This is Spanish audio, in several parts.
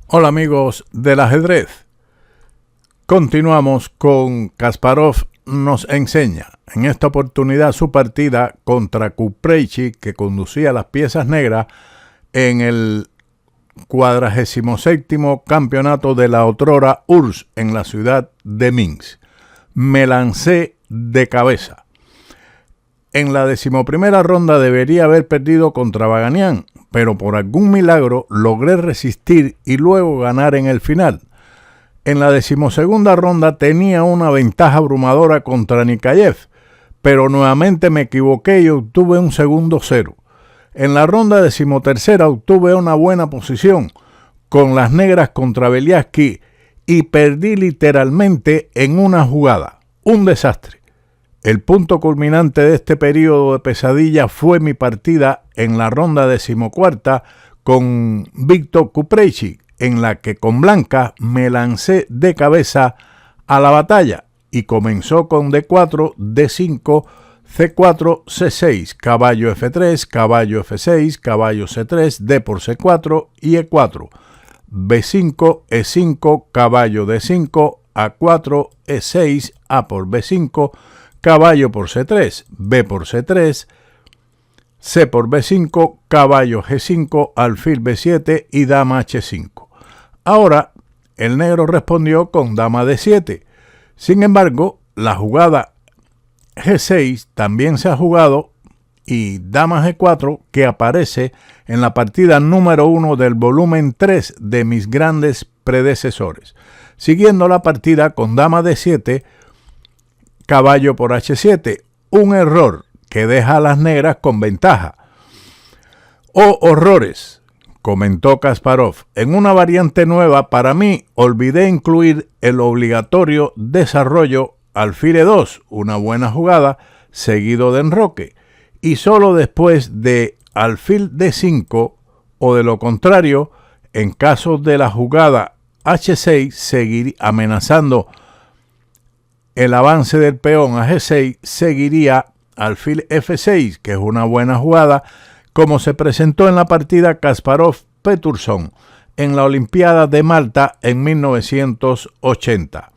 Hola amigos del ajedrez. Continuamos con Kasparov nos enseña. En esta oportunidad su partida contra Kupreichik, que conducía las piezas negras en el 47º campeonato de la otrora URSS en la ciudad de Minsk. Me lancé de cabeza. En la 11ª ronda debería haber perdido contra Vaganian, pero por algún milagro logré resistir y luego ganar en el final. En la 12ª ronda tenía una ventaja abrumadora contra Nikayev, pero nuevamente me equivoqué y obtuve un segundo cero. En la ronda 13ª obtuve una buena posición con las negras contra Beliaski y perdí literalmente en una jugada. Un desastre. El punto culminante de este periodo de pesadilla fue mi partida en la ronda 14ª con Viktor Kupreichik, en la que con blanca me lancé de cabeza a la batalla y comenzó con D4, D5, C4, C6, caballo F3, caballo F6, caballo C3, D por C4 y E4, B5, E5, caballo D5, A4, E6, A por B5, caballo por C3, B por C3, C por B5, caballo G5, alfil B7 y dama H5. Ahora, el negro respondió con dama D7. Sin embargo, la jugada G6 también se ha jugado y dama G4, que aparece en la partida número 1 del volumen 3 de mis grandes predecesores. Siguiendo la partida con dama D7, caballo por H7, un error que deja a las negras con ventaja. ¡Oh, horrores!, comentó Kasparov. En una variante nueva, para mí, olvidé incluir el obligatorio desarrollo alfil E2, una buena jugada, seguido de enroque, y solo después de alfil D5, o de lo contrario, en caso de la jugada H6, seguir amenazando el avance del peón a G6, seguiría alfil F6, que es una buena jugada, como se presentó en la partida Kasparov-Peturson en la Olimpiada de Malta en 1980.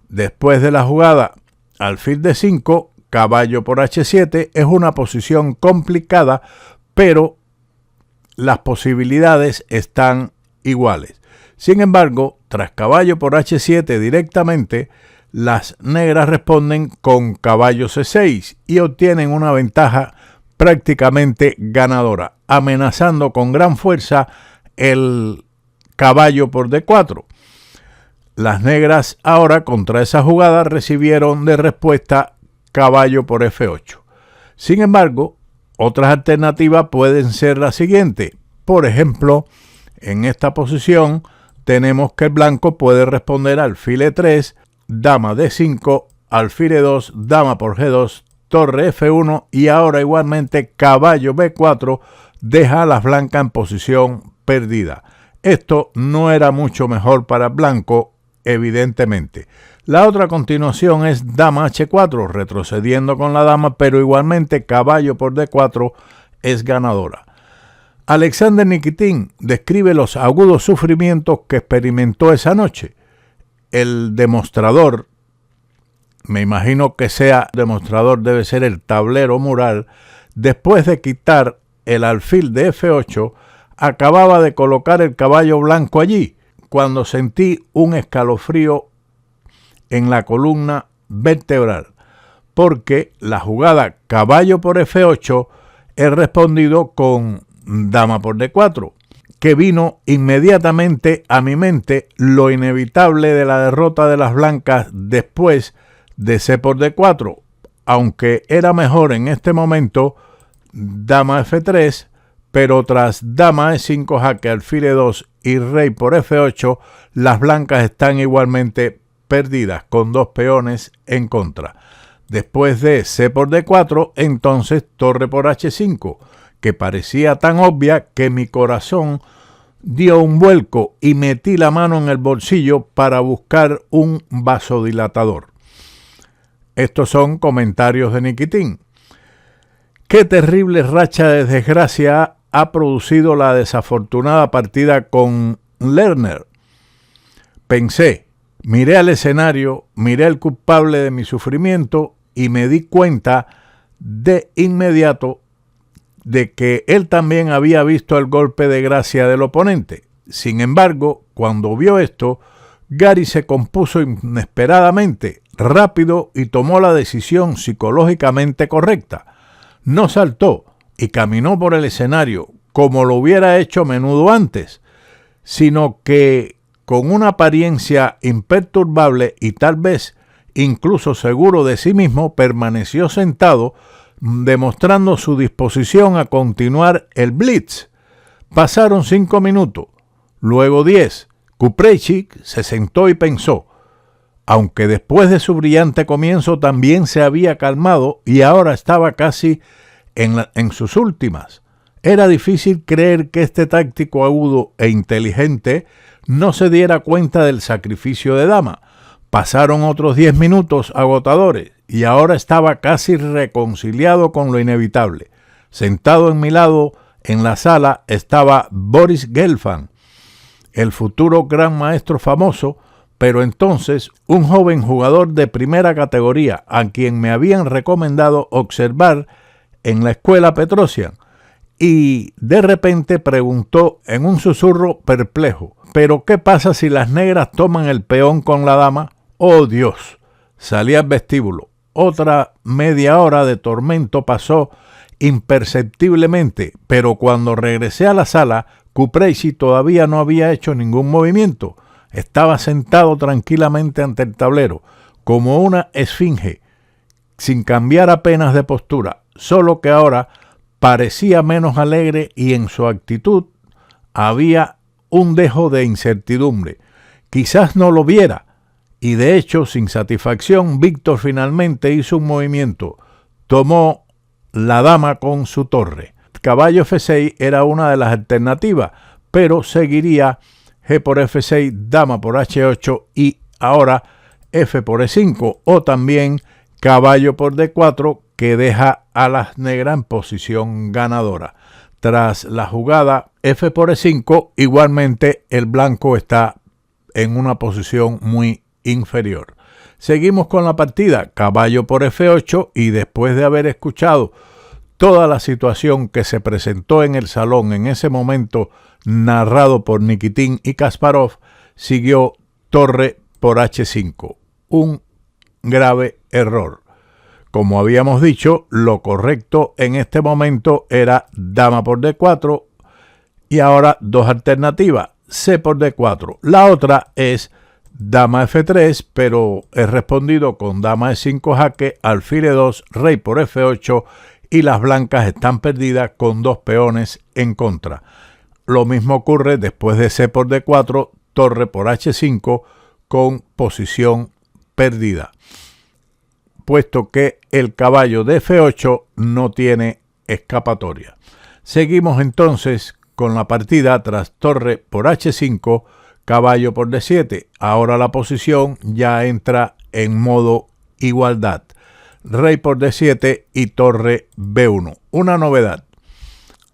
Después de la jugada alfil D5, caballo por H7, es una posición complicada, pero las posibilidades están iguales. Sin embargo, tras caballo por H7 directamente, las negras responden con caballo C6 y obtienen una ventaja prácticamente ganadora, amenazando con gran fuerza el caballo por D4. Las negras ahora contra esa jugada recibieron de respuesta caballo por F8. Sin embargo, otras alternativas pueden ser las siguientes. Por ejemplo, en esta posición tenemos que el blanco puede responder alfil E3, dama D5, alfil E2, dama por G2, torre F1 y ahora igualmente caballo B4 deja a las blancas en posición perdida. Esto no era mucho mejor para blanco, evidentemente. La otra continuación es dama H4, retrocediendo con la dama, pero igualmente caballo por D4 es ganadora. Alexander Nikitin describe los agudos sufrimientos que experimentó esa noche. El demostrador, me imagino que sea demostrador, debe ser el tablero mural, después de quitar el alfil de F8, acababa de colocar el caballo blanco allí, cuando sentí un escalofrío en la columna vertebral, porque la jugada caballo por F8 he respondido con dama por D4, que vino inmediatamente a mi mente lo inevitable de la derrota de las blancas después de C por D4, aunque era mejor en este momento dama F3, pero tras dama E5, jaque alfil E2 y rey por F8, las blancas están igualmente perdidas con dos peones en contra. Después de C por D4, entonces torre por H5, que parecía tan obvia que mi corazón dio un vuelco y metí la mano en el bolsillo para buscar un vasodilatador. Estos son comentarios de Nikitin. Qué terrible racha de desgracia ha producido la desafortunada partida con Lerner. Pensé, miré al escenario, miré al culpable de mi sufrimiento y me di cuenta de inmediato de que él también había visto el golpe de gracia del oponente. Sin embargo, cuando vio esto, Gary se compuso inesperadamente, rápido, y tomó la decisión psicológicamente correcta. No saltó y caminó por el escenario como lo hubiera hecho a menudo antes, sino que con una apariencia imperturbable y tal vez incluso seguro de sí mismo, permaneció sentado, demostrando su disposición a continuar el blitz. Pasaron 5 minutos, luego 10. Kupreichik se sentó y pensó, aunque después de su brillante comienzo también se había calmado y ahora estaba casi en sus últimas. Era difícil creer que este táctico agudo e inteligente no se diera cuenta del sacrificio de dama. Pasaron otros 10 minutos agotadores y ahora estaba casi reconciliado con lo inevitable. Sentado en mi lado en la sala estaba Boris Gelfand, el futuro gran maestro famoso, pero entonces un joven jugador de primera categoría a quien me habían recomendado observar en la escuela Petrosian, y de repente preguntó en un susurro perplejo, ¿pero qué pasa si las negras toman el peón con la dama? ¡Oh, Dios! Salí al vestíbulo. Otra media hora de tormento pasó imperceptiblemente, pero cuando regresé a la sala, Kupreichik todavía no había hecho ningún movimiento. Estaba sentado tranquilamente ante el tablero, como una esfinge, sin cambiar apenas de postura, solo que ahora parecía menos alegre y en su actitud había un dejo de incertidumbre. Quizás no lo viera, y de hecho, sin satisfacción, Víctor finalmente hizo un movimiento. Tomó la dama con su torre. Caballo F6 era una de las alternativas, pero seguiría G por F6, dama por H8 y ahora F por E5, o también caballo por D4, que deja a las negras en posición ganadora. Tras la jugada F por E5, igualmente el blanco está en una posición muy inferior. Seguimos con la partida, caballo por F8, y después de haber escuchado toda la situación que se presentó en el salón en ese momento, narrado por Nikitin y Kasparov, siguió torre por H5. Un grave error. Como habíamos dicho, lo correcto en este momento era dama por D4 y ahora dos alternativas, C por D4. La otra es dama F3, pero he respondido con dama E5 jaque, alfil E2, rey por F8 y las blancas están perdidas con dos peones en contra. Lo mismo ocurre después de C por D4, torre por H5 con posición perdida, puesto que el caballo de F8 no tiene escapatoria. Seguimos entonces con la partida tras torre por H5, caballo por D7. Ahora la posición ya entra en modo igualdad. Rey por D7 y torre B1. Una novedad.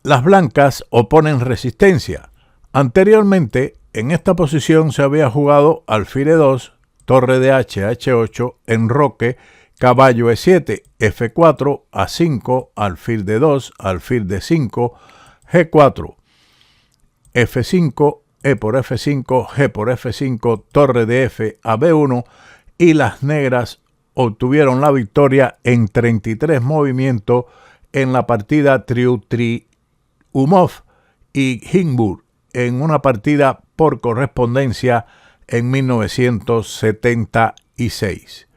Las blancas oponen resistencia. Anteriormente, en esta posición se había jugado alfil E2, torre de H8, enroque, caballo E7, F4, A5, alfil D2, alfil D5, G4, F5, E por F5, G por F5, torre de F a B1, y las negras obtuvieron la victoria en 33 movimientos en la partida Triumov y Hindenburg, en una partida por correspondencia en 1976.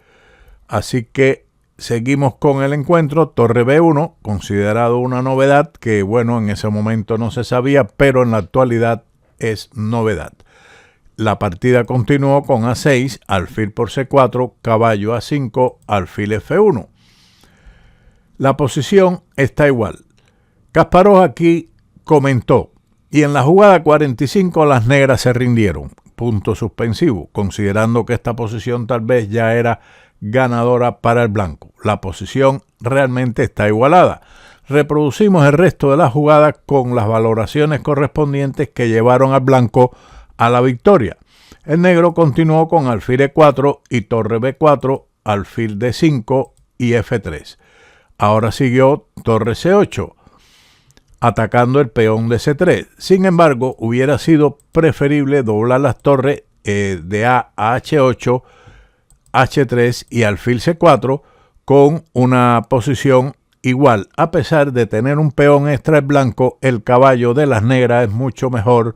Así que seguimos con el encuentro, torre B1, considerado una novedad que, bueno, en ese momento no se sabía, pero en la actualidad es novedad. La partida continuó con A6, alfil por C4, caballo A5, alfil F1. La posición está igual. Kasparov aquí comentó, y en la jugada 45 las negras se rindieron, punto suspensivo, considerando que esta posición tal vez ya era ganadora para el blanco. La posición realmente está igualada. Reproducimos el resto de la jugada con las valoraciones correspondientes que llevaron al blanco a la victoria. El negro continuó con alfil E4 y torre B4, alfil D5 y F3. Ahora siguió torre C8, atacando el peón de C3. Sin embargo, hubiera sido preferible doblar las torres de A a H8, H3 y alfil C4 con una posición igual. A pesar de tener un peón extra en blanco, el caballo de las negras es mucho mejor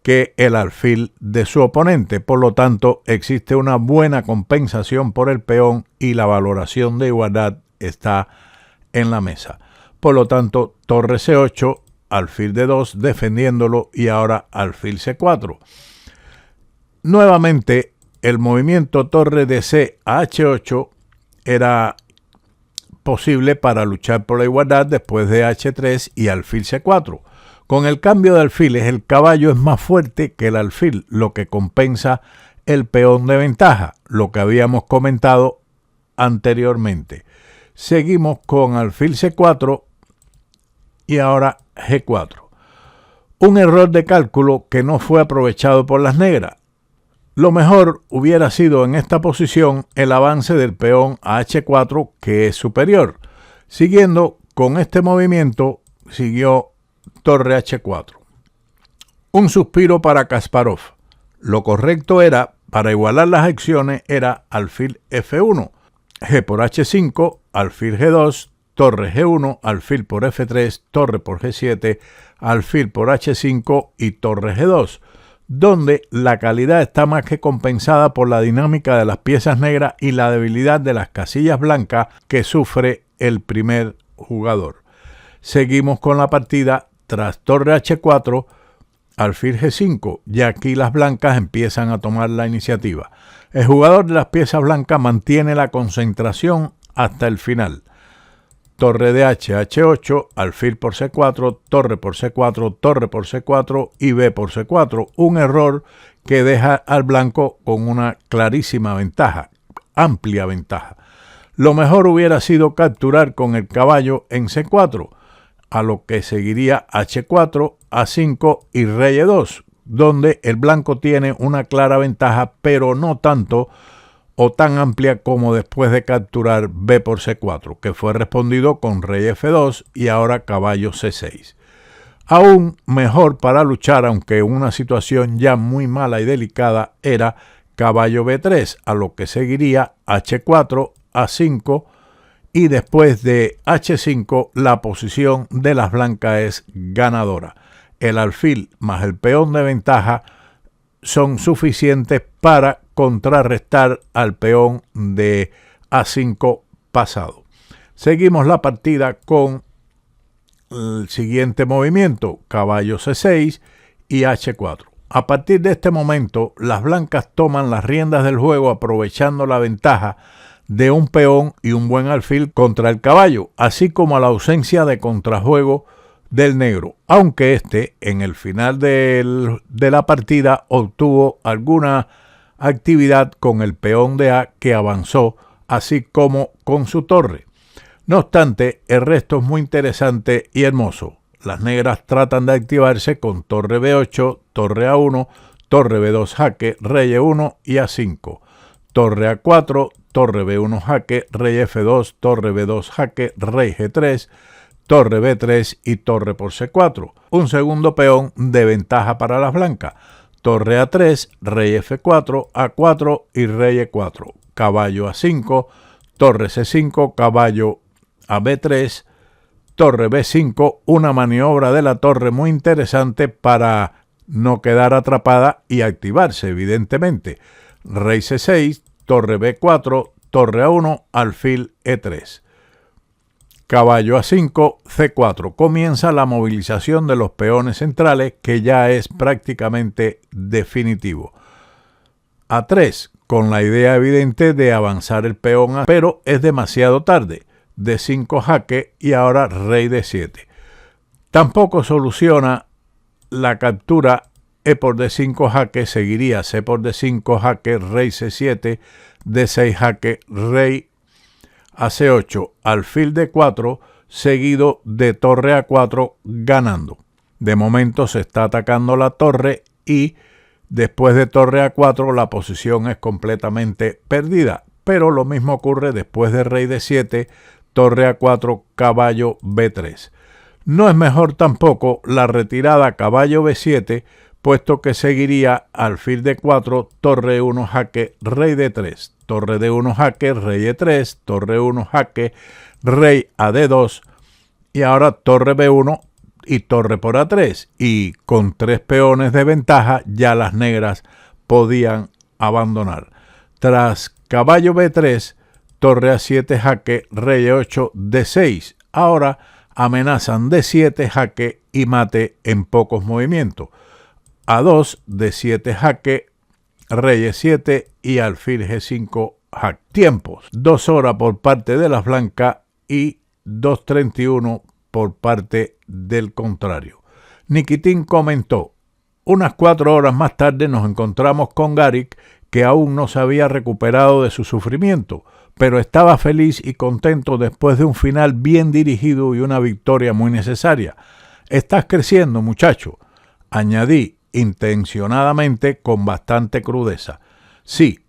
que el alfil de su oponente. Por lo tanto, existe una buena compensación por el peón y la valoración de igualdad está en la mesa. Por lo tanto, torre C8, alfil D2 defendiéndolo y ahora alfil C4. Nuevamente, el movimiento torre de C a H8 era posible para luchar por la igualdad después de H3 y alfil C4. Con el cambio de alfiles, el caballo es más fuerte que el alfil, lo que compensa el peón de ventaja, lo que habíamos comentado anteriormente. Seguimos con alfil C4 y ahora G4. Un error de cálculo que no fue aprovechado por las negras. Lo mejor hubiera sido en esta posición el avance del peón a H4, que es superior. Siguiendo con este movimiento, siguió torre H4. Un suspiro para Kasparov. Lo correcto era, para igualar las acciones, era alfil F1, G por H5, alfil G2, torre G1, alfil por F3, torre por G7, alfil por H5 y torre G2, donde la calidad está más que compensada por la dinámica de las piezas negras y la debilidad de las casillas blancas que sufre el primer jugador. Seguimos con la partida tras torre H4, alfil G5, y aquí las blancas empiezan a tomar la iniciativa. El jugador de las piezas blancas mantiene la concentración hasta el final. Torre de H, H8, alfil por C4, torre por C4, torre por C4 y B por C4. Un error que deja al blanco con una clarísima ventaja, amplia ventaja. Lo mejor hubiera sido capturar con el caballo en C4, a lo que seguiría H4, A5 y rey E2, donde el blanco tiene una clara ventaja, pero no tanto o tan amplia como después de capturar B por C4, que fue respondido con rey F2 y ahora caballo C6. Aún mejor para luchar, aunque una situación ya muy mala y delicada, era caballo B3, a lo que seguiría H4, A5 y después de H5 la posición de las blancas es ganadora. El alfil más el peón de ventaja son suficientes para contrarrestar al peón de A5 pasado. Seguimos la partida con el siguiente movimiento, caballo C6 y H4. A partir de este momento, las blancas toman las riendas del juego aprovechando la ventaja de un peón y un buen alfil contra el caballo, así como la ausencia de contrajuego del negro, aunque este en el final de la partida obtuvo alguna actividad con el peón de A que avanzó, así como con su torre. No obstante, el resto es muy interesante y hermoso. Las negras tratan de activarse con torre B8, torre A1, torre B2 jaque, rey E1 y A5, torre A4, torre B1 jaque, rey F2, torre B2 jaque, rey G3, torre B3 y torre por C4. Un segundo peón de ventaja para las blancas. Torre A3, rey F4, A4 y rey E4. Caballo A5, torre C5, caballo a B3, torre B5, una maniobra de la torre muy interesante para no quedar atrapada y activarse, evidentemente. Rey C6, torre B4, torre A1, alfil E3. Caballo A5, C4. Comienza la movilización de los peones centrales, que ya es prácticamente definitivo. A3, con la idea evidente de avanzar el peón A, pero es demasiado tarde. D5 jaque y ahora rey D7. Tampoco soluciona la captura E por D5 jaque, seguiría C por D5 jaque, rey C7, D6 jaque, rey a C8, alfil D4, seguido de torre A4 ganando. De momento se está atacando la torre y Después de torre A4 la posición es completamente perdida, pero lo mismo ocurre después de rey D7, torre A4, caballo B3. No es mejor tampoco la retirada caballo B7, puesto que seguiría alfil D4, torre 1 jaque, rey D3, torre D1 jaque, rey E3, torre 1 jaque, rey a D2 y ahora torre B1 y torre por A3, y con 3 peones de ventaja ya las negras podían abandonar. Tras caballo B3, torre A7 jaque, rey E8, D6. Ahora amenazan D7 jaque y mate en pocos movimientos. A2, D7 jaque, rey E7 y alfil G5 jaque. Tiempos: 2 horas por parte de las blancas y 2:31 por parte del contrario. Nikitin comentó: unas 4 horas más tarde nos encontramos con Garik, que aún no se había recuperado de su sufrimiento, pero estaba feliz y contento después de un final bien dirigido y una victoria muy necesaria. Estás creciendo, muchacho, añadí intencionadamente con bastante crudeza. Sí,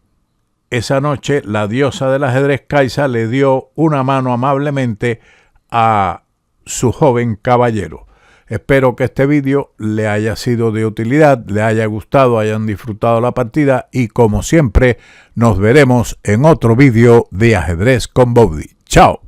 esa noche la diosa del ajedrez Kaisa le dio una mano amablemente a su joven caballero. Espero que este vídeo le haya sido de utilidad, le haya gustado, hayan disfrutado la partida y como siempre nos veremos en otro vídeo de Ajedrez con Bobby. ¡Chao!